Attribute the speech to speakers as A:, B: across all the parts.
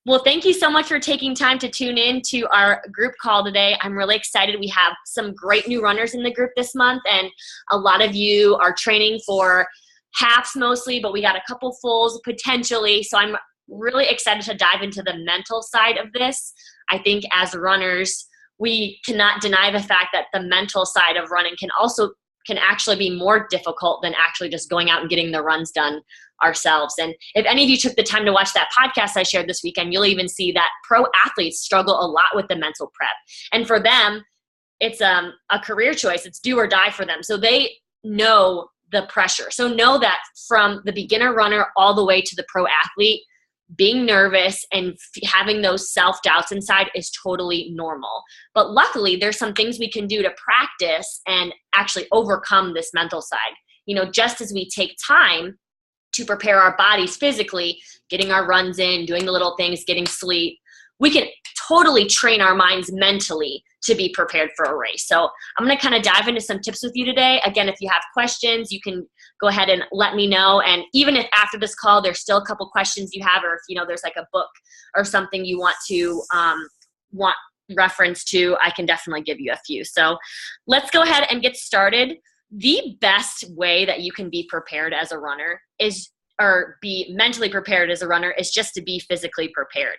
A: Well, thank you so much for taking time to tune in to our group call today. I'm really excited. We have some great new runners in the group this month, and a lot of you are training for halves mostly, but we got a couple fulls potentially. So I'm really excited to dive into the mental side of this. I think as runners, we cannot deny the fact that the mental side of running can actually be more difficult than actually just going out and getting the runs done ourselves. And if any of you took the time to watch that podcast I shared this weekend, you'll even see that pro athletes struggle a lot with the mental prep. And for them, it's a career choice. It's do or die for them. So they know the pressure. So know that from the beginner runner all the way to the pro athlete, being nervous and having those self-doubts inside is totally normal. But luckily, there's some things we can do to practice and actually overcome this mental side. Just as we take time to prepare our bodies physically, getting our runs in, doing the little things, getting sleep, we can totally train our minds mentally to be prepared for a race. So I'm going to kind of dive into some tips with you today. Again, if you have questions, you can go ahead and let me know. And even if after this call, there's still a couple questions you have, or if there's like a book or something you want reference to, I can definitely give you a few. So let's go ahead and get started. The best way that you can be prepared as a runner or be mentally prepared as a runner is just to be physically prepared.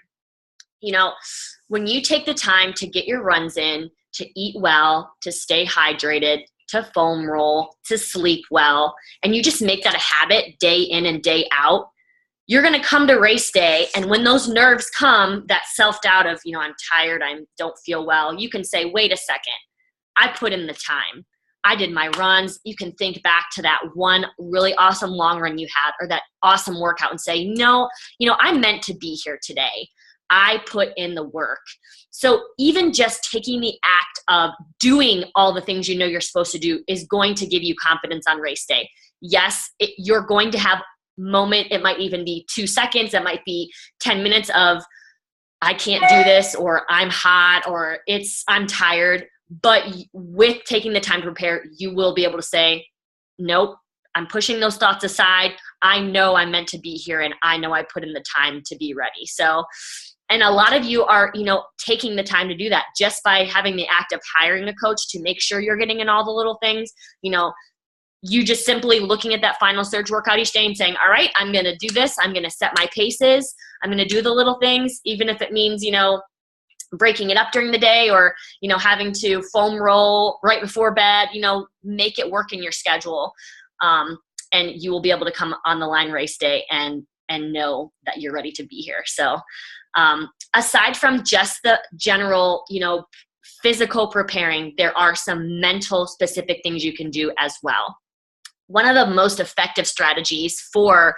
A: When you take the time to get your runs in, to eat well, to stay hydrated, to foam roll, to sleep well, and you just make that a habit day in and day out, you're going to come to race day. And when those nerves come, that self-doubt of, I'm tired, I don't feel well, you can say, wait a second, I put in the time. I did my runs. You can think back to that one really awesome long run you had or that awesome workout and say, no, I meant to be here today. I put in the work. So even just taking the act of doing all the things you're supposed to do is going to give you confidence on race day. Yes, you're going to have moment. It might even be 2 seconds. It might be 10 minutes of I can't do this, or I'm hot, or I'm tired. But with taking the time to prepare, you will be able to say, nope, I'm pushing those thoughts aside. I know I'm meant to be here, and I know I put in the time to be ready. So, and a lot of you are, taking the time to do that just by having the act of hiring a coach to make sure you're getting in all the little things. You just simply looking at that final surge workout each day and saying, all right, I'm going to do this. I'm going to set my paces. I'm going to do the little things, even if it means, breaking it up during the day or, having to foam roll right before bed, make it work in your schedule. And you will be able to come on the line race day and know that you're ready to be here. So, aside from just the general, physical preparing, there are some mental specific things you can do as well. One of the most effective strategies for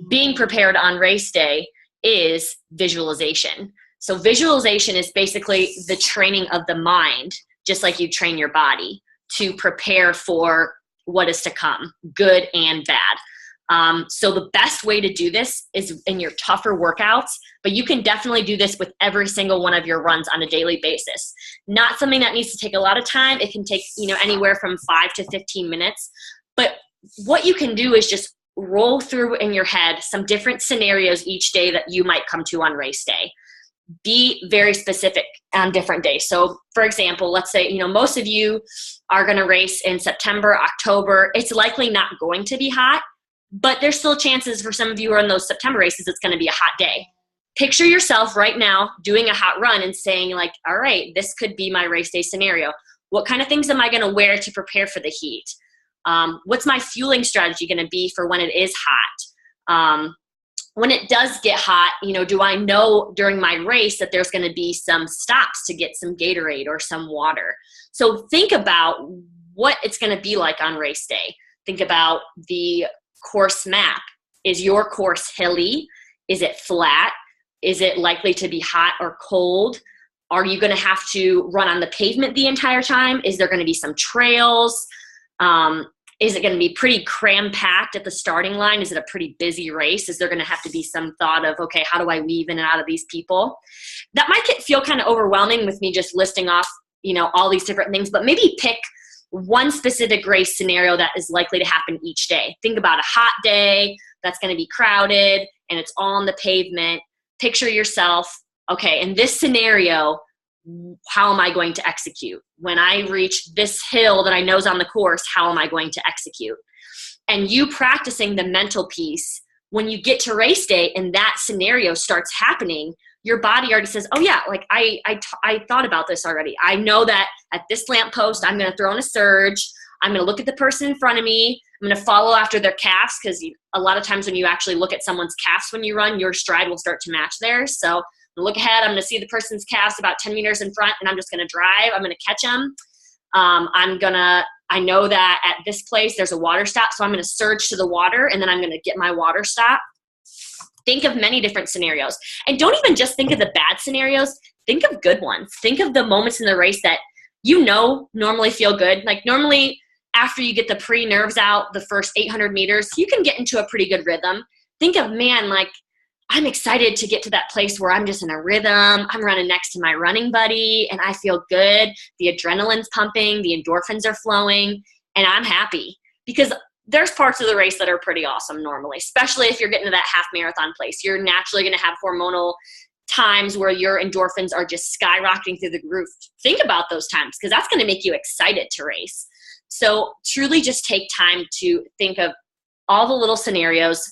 A: being prepared on race day is visualization. So visualization is basically the training of the mind, just like you train your body to prepare for what is to come, good and bad. So the best way to do this is in your tougher workouts, but you can definitely do this with every single one of your runs on a daily basis. Not something that needs to take a lot of time. It can take, anywhere from 5 to 15 minutes. But what you can do is just roll through in your head some different scenarios each day that you might come to on race day. Be very specific on different days. So for example, let's say, most of you are going to race in September, October. It's likely not going to be hot, but there's still chances for some of you who are in those September races, it's going to be a hot day. Picture yourself right now doing a hot run and saying like, all right, this could be my race day scenario. What kind of things am I going to wear to prepare for the heat? What's my fueling strategy going to be for when it is hot? When it does get hot, do I know during my race that there's going to be some stops to get some Gatorade or some water? So think about what it's going to be like on race day. Think about the course map. Is your course hilly? Is it flat? Is it likely to be hot or cold? Are you going to have to run on the pavement the entire time? Is there going to be some trails? Is it going to be pretty cram-packed at the starting line? Is it a pretty busy race? Is there going to have to be some thought of, okay, how do I weave in and out of these people? That might feel kind of overwhelming with me just listing off, all these different things, but maybe pick one specific race scenario that is likely to happen each day. Think about a hot day that's going to be crowded and it's all on the pavement. picture yourself, okay, in this scenario, how am I going to execute? When I reach this hill that I know is on the course, how am I going to execute? And you practicing the mental piece, when you get to race day and that scenario starts happening, your body already says, oh yeah, like I thought about this already. I know that at this lamppost, I'm going to throw in a surge. I'm going to look at the person in front of me. I'm going to follow after their calves, because a lot of times when you actually look at someone's calves when you run, your stride will start to match theirs. So look ahead. I'm going to see the person's calves about 10 meters in front, and I'm just going to drive. I'm going to catch them. I know that at this place there's a water stop, so I'm going to surge to the water, and then I'm going to get my water stop. Think of many different scenarios. And don't even just think of the bad scenarios. Think of good ones. Think of the moments in the race that normally feel good. Like normally after you get the pre-nerves out, the first 800 meters, you can get into a pretty good rhythm. Think of, man, like I'm excited to get to that place where I'm just in a rhythm. I'm running next to my running buddy and I feel good. The adrenaline's pumping, the endorphins are flowing, and I'm happy because there's parts of the race that are pretty awesome normally, especially if you're getting to that half marathon place. You're naturally going to have hormonal times where your endorphins are just skyrocketing through the roof. Think about those times, because that's going to make you excited to race. So truly just take time to think of all the little scenarios,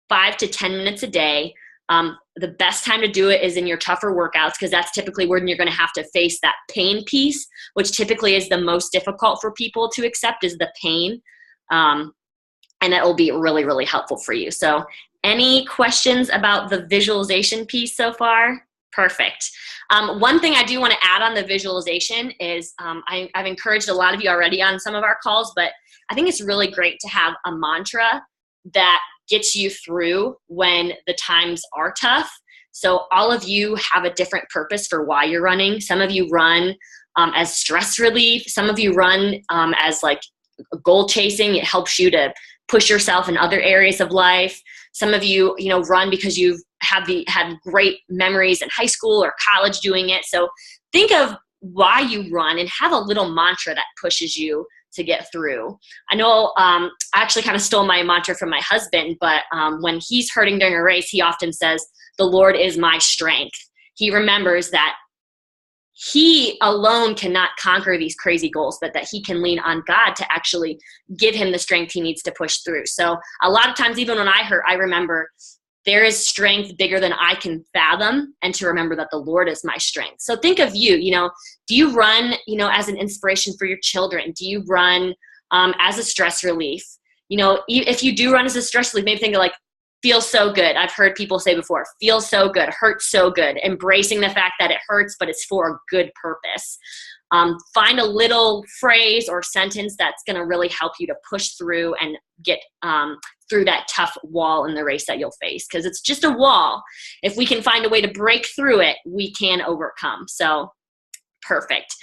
A: 5 to 10 minutes a day. The best time to do it is in your tougher workouts, because that's typically when you're going to have to face that pain piece, which typically is the most difficult for people to accept, is the pain. And that will be really, really helpful for you. So any questions about the visualization piece so far? Perfect. One thing I do want to add on the visualization is I've encouraged a lot of you already on some of our calls, but I think it's really great to have a mantra that gets you through when the times are tough. So all of you have a different purpose for why you're running. Some of you run as stress relief. Some of you run as like goal chasing. It helps you to push yourself in other areas of life. Some of you, run because you've had great memories in high school or college doing it. So think of why you run and have a little mantra that pushes you to get through. I know I actually kind of stole my mantra from my husband, but when he's hurting during a race, he often says, "The Lord is my strength." He remembers that he alone cannot conquer these crazy goals, but that he can lean on God to actually give him the strength he needs to push through. So a lot of times, even when I hurt, I remember there is strength bigger than I can fathom, and to remember that the Lord is my strength. So think of you, do you run, as an inspiration for your children? Do you run as a stress relief? If you do run as a stress relief, maybe think of like, feels so good. I've heard people say before, feels so good, hurts so good, embracing the fact that it hurts, but it's for a good purpose. Find a little phrase or sentence that's going to really help you to push through and get through that tough wall in the race that you'll face, because it's just a wall. If we can find a way to break through it, we can overcome. So perfect.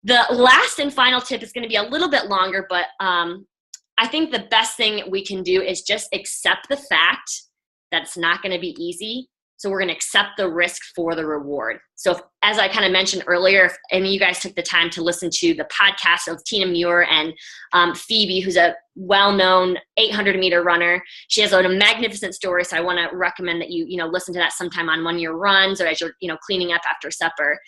A: The last and final tip is going to be a little bit longer, but I think the best thing we can do is just accept the fact that it's not going to be easy. So we're going to accept the risk for the reward. So as I kind of mentioned earlier, if any of you guys took the time to listen to the podcast of Tina Muir and Phoebe, who's a well-known 800-meter runner, she has a magnificent story. So I want to recommend that you listen to that sometime on one of your runs or as you're cleaning up after supper.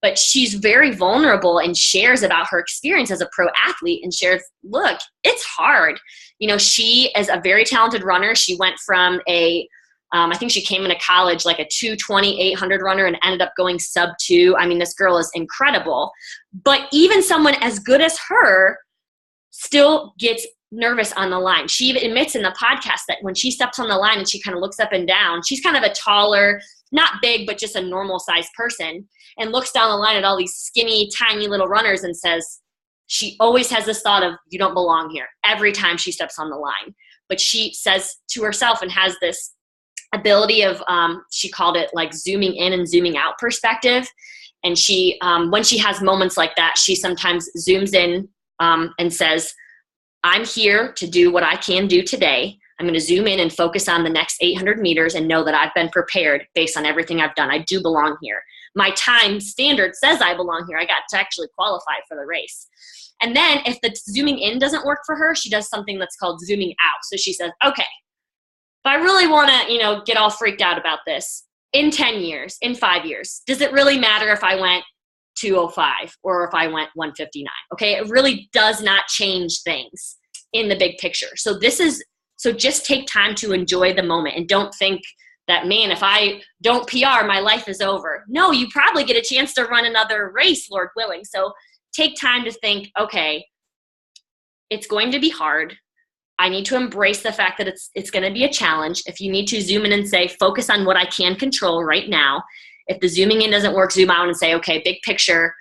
A: But she's very vulnerable and shares about her experience as a pro athlete and shares, look, it's hard. She is a very talented runner. She went from I think she came into college like a 2:20 800 runner and ended up going sub 2. I mean, this girl is incredible. But even someone as good as her still gets nervous on the line. She even admits in the podcast that when she steps on the line and she kind of looks up and down, she's kind of a taller, not big, but just a normal sized person, and looks down the line at all these skinny, tiny little runners and says, she always has this thought of, you don't belong here every time she steps on the line. But she says to herself and has this ability of, she called it like zooming in and zooming out perspective. And she, when she has moments like that, she sometimes zooms in and says, I'm here to do what I can do today. I'm going to zoom in and focus on the next 800 meters and know that I've been prepared based on everything I've done. I do belong here. My time standard says I belong here. I got to actually qualify for the race. And then if the zooming in doesn't work for her, she does something that's called zooming out. So she says, okay, if I really want to, get all freaked out about this, in 10 years, in 5 years, does it really matter if I went 205 or if I went 159? Okay, it really does not change things in the big picture. So just take time to enjoy the moment and don't think that, man, if I don't PR, my life is over. No, you probably get a chance to run another race, Lord willing. So take time to think, okay, it's going to be hard. I need to embrace the fact that it's going to be a challenge. If you need to zoom in and say, focus on what I can control right now. If the zooming in doesn't work, zoom out and say, okay, big picture,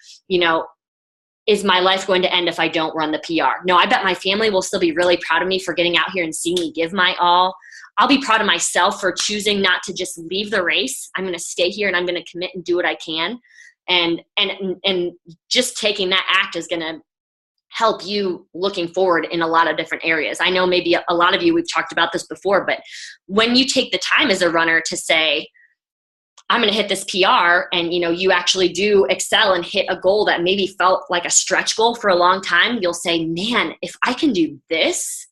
A: is my life going to end if I don't run the PR? No, I bet my family will still be really proud of me for getting out here and seeing me give my all. I'll be proud of myself for choosing not to just leave the race. I'm going to stay here and I'm going to commit and do what I can. And just taking that act is going to help you looking forward in a lot of different areas. I know maybe a lot of you, we've talked about this before, but when you take the time as a runner to say, I'm going to hit this PR, and you actually do excel and hit a goal that maybe felt like a stretch goal for a long time, you'll say, man, if I can do this,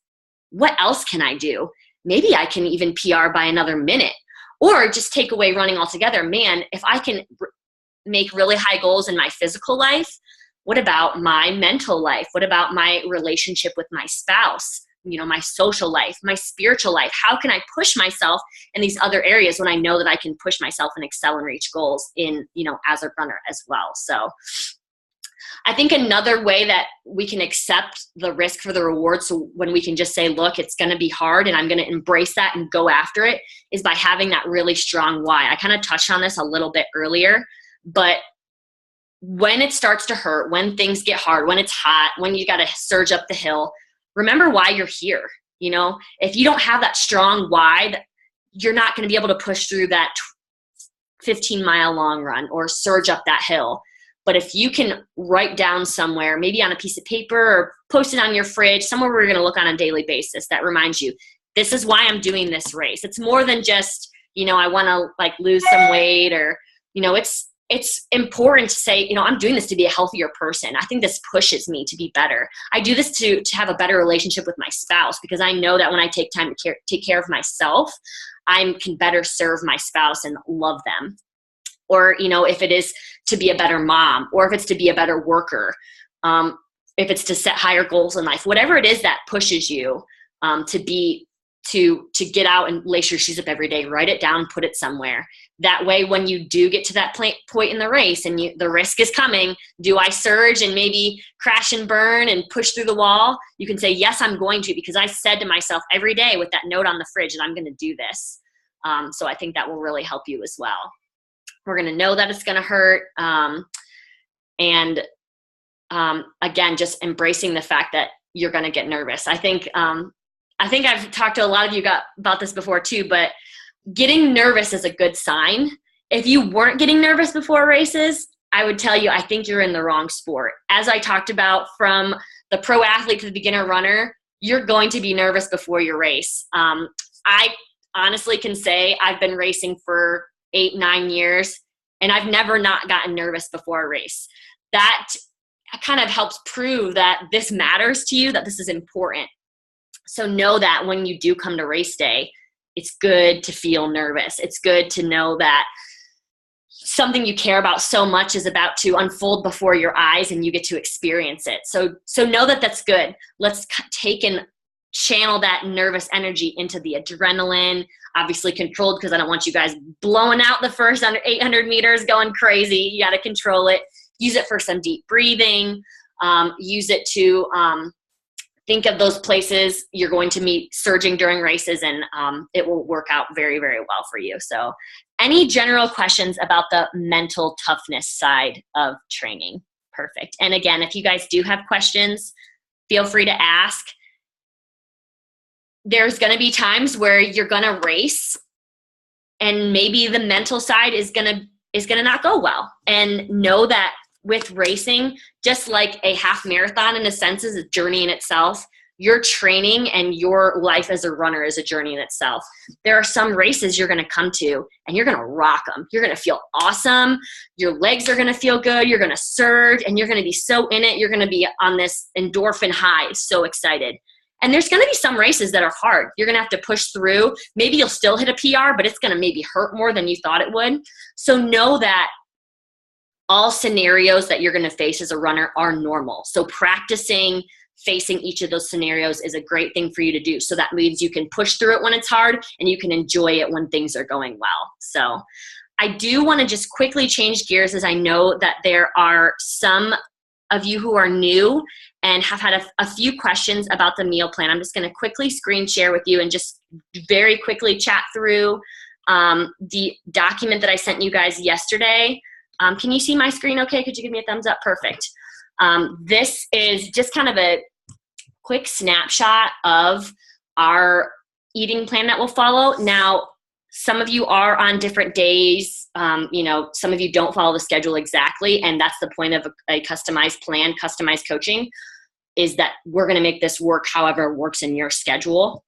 A: what else can I do? Maybe I can even PR by another minute, or just take away running altogether. Man, if I can make really high goals in my physical life, what about my mental life? What about my relationship with my spouse? My social life, my spiritual life? How can I push myself in these other areas when I know that I can push myself and excel and reach goals in, as a runner as well? So I think another way that we can accept the risk for the reward, so when we can just say, look, it's going to be hard and I'm going to embrace that and go after it, is by having that really strong why. I kind of touched on this a little bit earlier, but when it starts to hurt, when things get hard, when it's hot, when you got to surge up the hill, remember why you're here. If you don't have that strong why, you're not going to be able to push through that 15-mile long run or surge up that hill. But if you can write down somewhere, maybe on a piece of paper or post it on your fridge, somewhere where you're going to look on a daily basis, that reminds you, this is why I'm doing this race. It's more than just, I want to lose some weight, or, it's important to say, I'm doing this to be a healthier person. I think this pushes me to be better. I do this to have a better relationship with my spouse, because I know that when I take time to take care of myself, I can better serve my spouse and love them. Or, if it is to be a better mom, or if it's to be a better worker, if it's to set higher goals in life, whatever it is that pushes you to get out and lace your shoes up every day, write it down, put it somewhere. That way, when you do get to that point in the race and the risk is coming, do I surge and maybe crash and burn and push through the wall? You can say, yes, I'm going to, because I said to myself every day with that note on the fridge that I'm going to do this. So I think that will really help you as well. We're going to know that it's going to hurt. Again, just embracing the fact that you're going to get nervous. I think I've talked to a lot of you about this before too, but getting nervous is a good sign. If you weren't getting nervous before races, I would tell you, I think you're in the wrong sport. As I talked about, from the pro athlete to the beginner runner, you're going to be nervous before your race. I honestly can say I've been racing for 8-9 years, and I've never not gotten nervous before a race. That kind of helps prove that this matters to you, that this is important. So know that when you do come to race day, it's good to feel nervous. It's good to know that something you care about so much is about to unfold before your eyes and you get to experience it. So know that that's good. Let's take and channel that nervous energy into the adrenaline, obviously controlled, because I don't want you guys blowing out the first under 800 meters going crazy. You got to control it. Use it for some deep breathing. Use it to think of those places you're going to meet surging during races, and it will work out very, very well for you. So any general questions about the mental toughness side of training? Perfect. And again, if you guys do have questions, feel free to ask. There's going to be times where you're going to race and maybe the mental side is going to not go well. And know that with racing, just like a half marathon in a sense is a journey in itself, your training and your life as a runner is a journey in itself. There are some races you're going to come to and you're going to rock them. You're going to feel awesome. Your legs are going to feel good. You're going to surge and you're going to be so in it. You're going to be on this endorphin high, so excited. And there's going to be some races that are hard. You're going to have to push through. Maybe you'll still hit a PR, but it's going to maybe hurt more than you thought it would. So know that all scenarios that you're going to face as a runner are normal. So practicing facing each of those scenarios is a great thing for you to do. So that means you can push through it when it's hard and you can enjoy it when things are going well. So I do want to just quickly change gears, as I know that there are some of you who are new and have had a few questions about the meal plan. I'm just going to quickly screen share with you and just very quickly chat through the document that I sent you guys yesterday. Can you see my screen okay? Could you give me a thumbs up? Perfect. This is just kind of a quick snapshot of our eating plan that we'll follow. Now, some of you are on different days. Some of you don't follow the schedule exactly, and that's the point of a customized plan, customized coaching, is that we're going to make this work however it works in your schedule.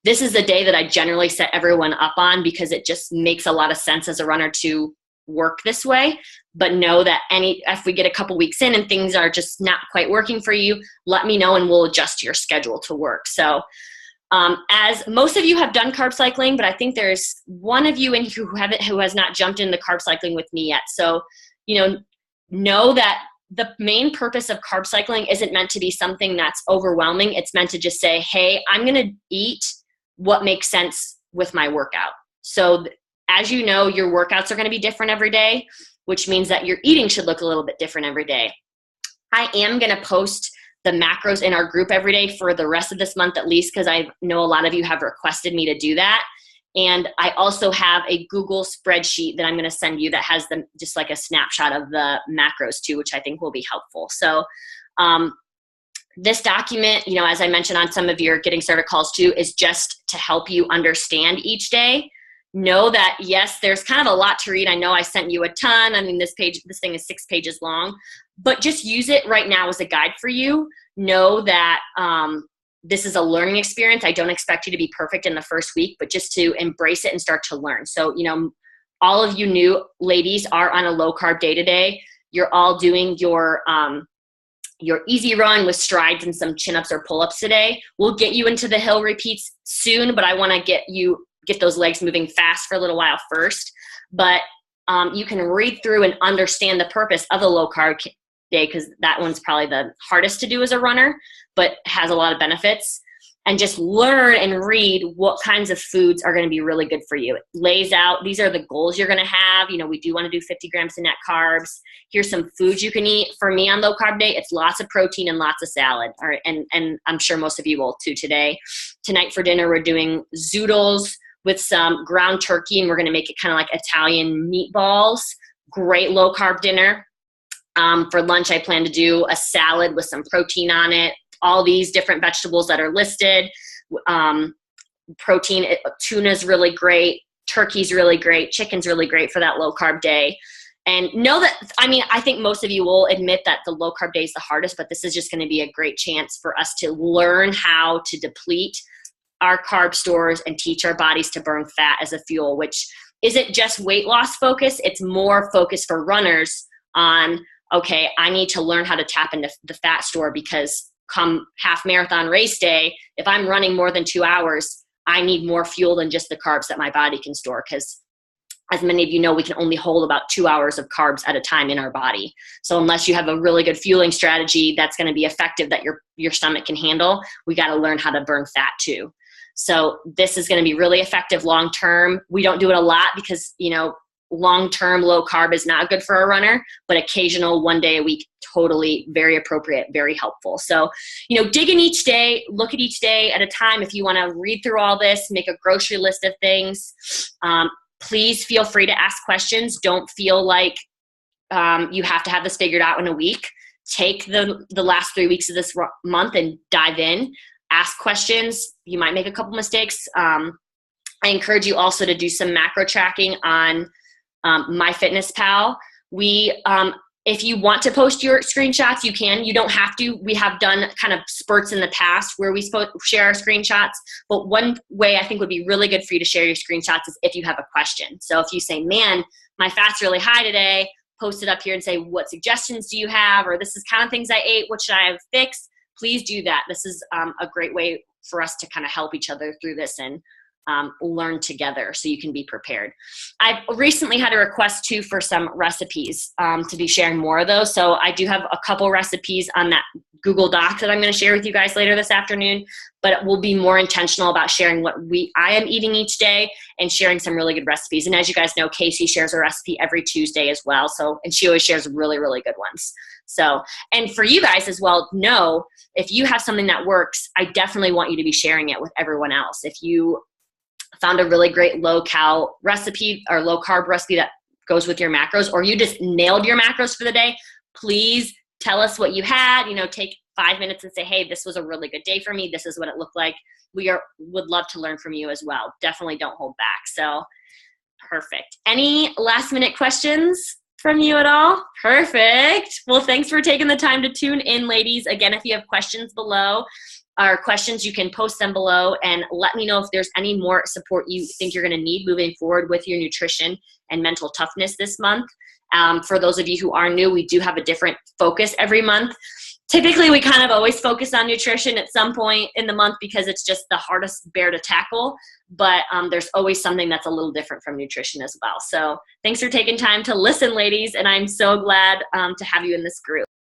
A: This is the day that I generally set everyone up on because it just makes a lot of sense as a runner to work this way. But know that if we get a couple weeks in and things are just not quite working for you, let me know and we'll adjust your schedule to work. So as most of you have done carb cycling, but I think there's one of you in here who has not jumped into carb cycling with me yet. So, know that the main purpose of carb cycling isn't meant to be something that's overwhelming. It's meant to just say, hey, I'm going to eat what makes sense with my workout. So as you know, your workouts are going to be different every day, which means that your eating should look a little bit different every day. I am going to post the macros in our group every day for the rest of this month at least, because I know a lot of you have requested me to do that. And I also have a Google spreadsheet that I'm going to send you that has just like a snapshot of the macros too, which I think will be helpful. So this document, as I mentioned on some of your Getting Started calls too, is just to help you understand each day. Know that, yes, there's kind of a lot to read. I know I sent you a ton. I mean, this thing is 6 pages long, but just use it right now as a guide for you. Know that this is a learning experience. I don't expect you to be perfect in the first week, but just to embrace it and start to learn. So, all of you new ladies are on a low carb day today. You're all doing your easy run with strides and some chin-ups or pull-ups today. We'll get you into the hill repeats soon, but I want to get those legs moving fast for a little while first. But you can read through and understand the purpose of the low carb day, because that one's probably the hardest to do as a runner, but has a lot of benefits. And just learn and read what kinds of foods are going to be really good for you. It lays out, these are the goals you're going to have. We do want to do 50 grams of net carbs. Here's some foods you can eat. For me on low carb day, it's lots of protein and lots of salad. All right, and I'm sure most of you will too today. Tonight for dinner, we're doing zoodles with some ground turkey, and we're going to make it kind of like Italian meatballs. Great low carb dinner. For lunch, I plan to do a salad with some protein on it. All these different vegetables that are listed. Protein, tuna's really great. Turkey's really great. Chicken's really great for that low carb day. And know that, I think most of you will admit that the low carb day is the hardest, but this is just going to be a great chance for us to learn how to deplete our carb stores and teach our bodies to burn fat as a fuel, which isn't just weight loss focus. It's more focused for runners on, okay, I need to learn how to tap into the fat store, because come half marathon race day, if I'm running more than 2 hours, I need more fuel than just the carbs that my body can store. Because as many of you know, we can only hold about 2 hours of carbs at a time in our body. So unless you have a really good fueling strategy that's going to be effective that your stomach can handle, we got to learn how to burn fat too. So this is going to be really effective long-term. We don't do it a lot because, long-term low carb is not good for a runner, but occasional 1 day a week, totally very appropriate, very helpful. So, dig in each day, look at each day at a time. If you want to read through all this, make a grocery list of things, please feel free to ask questions. Don't feel like you have to have this figured out in a week. Take the last 3 weeks of this month and dive in. Ask questions. You might make a couple mistakes. I encourage you also to do some macro tracking on MyFitnessPal. If you want to post your screenshots, you can. You don't have to. We have done kind of spurts in the past where we share our screenshots. But one way I think would be really good for you to share your screenshots is if you have a question. So if you say, man, my fat's really high today, post it up here and say, what suggestions do you have? Or this is kind of things I ate. What should I have fixed? please do that. This is a great way for us to kind of help each other through this and learn together so you can be prepared. I've recently had a request too for some recipes to be sharing more of those. So I do have a couple recipes on that Google Doc that I'm going to share with you guys later this afternoon, but we'll be more intentional about sharing what I am eating each day and sharing some really good recipes. And as you guys know, Casey shares a recipe every Tuesday as well. So, and she always shares really, really good ones. So, and for you guys as well, know if you have something that works, I definitely want you to be sharing it with everyone else. If you found a really great low-cal recipe or low-carb recipe that goes with your macros, or you just nailed your macros for the day, please tell us what you had. You know, take 5 minutes and say, hey, this was a really good day for me. This is what it looked like. Would love to learn from you as well. Definitely don't hold back. So perfect. Any last-minute questions from you at all? Perfect. Well, thanks for taking the time to tune in, ladies. Again, if you have questions below, or questions, you can post them below and let me know if there's any more support you think you're going to need moving forward with your nutrition and mental toughness this month. For those of you who are new, we do have a different focus every month. Typically, we kind of always focus on nutrition at some point in the month because it's just the hardest bear to tackle, but there's always something that's a little different from nutrition as well. So thanks for taking time to listen, ladies, and I'm so glad to have you in this group.